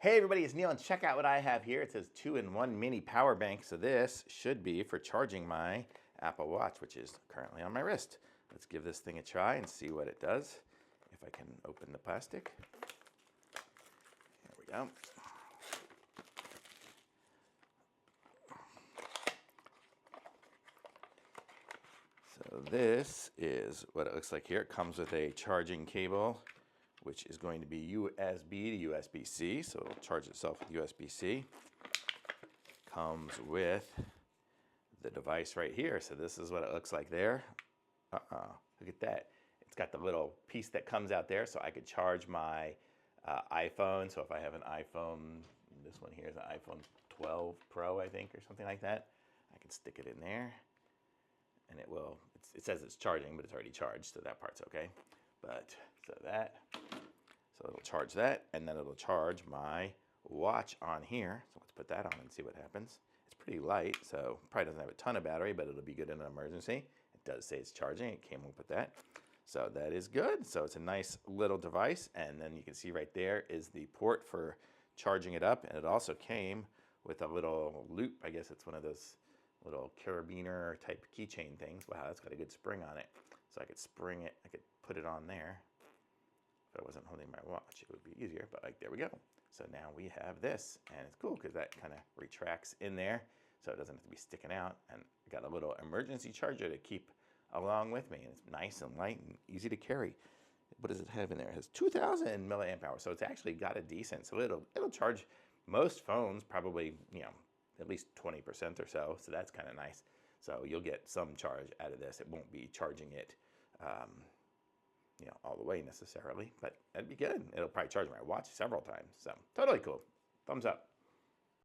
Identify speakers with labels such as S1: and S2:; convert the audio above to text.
S1: Hey everybody, it's Neil, and check out what I have here. It says 2-in-1 mini power bank. So this should be for charging my Apple Watch, which is currently on my wrist. Let's give this thing a try and see what it does. If I can open the plastic. There we go. So this is what it looks like here. It comes with a charging cable, which is going to be USB to USB-C, so it'll charge itself with USB-C. Comes with the device right here, so this is what it looks like there. Look at that. It's got the little piece that comes out there, so I could charge my iPhone. So if I have an iPhone, this one here is an iPhone 12 Pro, I think, or something like that. I can stick it in there, and it will. It says it's charging, but it's already charged, so that part's okay. But so it'll charge that, and then it'll charge my watch on here. So let's put that on and see what happens. It's pretty light, so probably doesn't have a ton of battery, but it'll be good in an emergency. It does say it's charging. It came up with that. So that is good. So it's a nice little device, and then you can see right there is the port for charging it up, and it also came with a little loop. I guess it's one of those little carabiner type keychain things. Wow, that's got a good spring on it. So I could spring it, I could put it on there. If I wasn't holding my watch, it would be easier, but like, there we go. So now we have this, and it's cool because that kind of retracts in there, so it doesn't have to be sticking out. And I got a little emergency charger to keep along with me, and it's nice and light and easy to carry. What does it have in there? It has 2,000 milliamp hours, so it's actually got a decent, so it'll charge most phones probably, at least 20% or so, so that's kind of nice. So you'll get some charge out of this. It won't be charging it all the way necessarily, but that'd be good. It'll probably charge my watch several times. So totally cool. Thumbs up.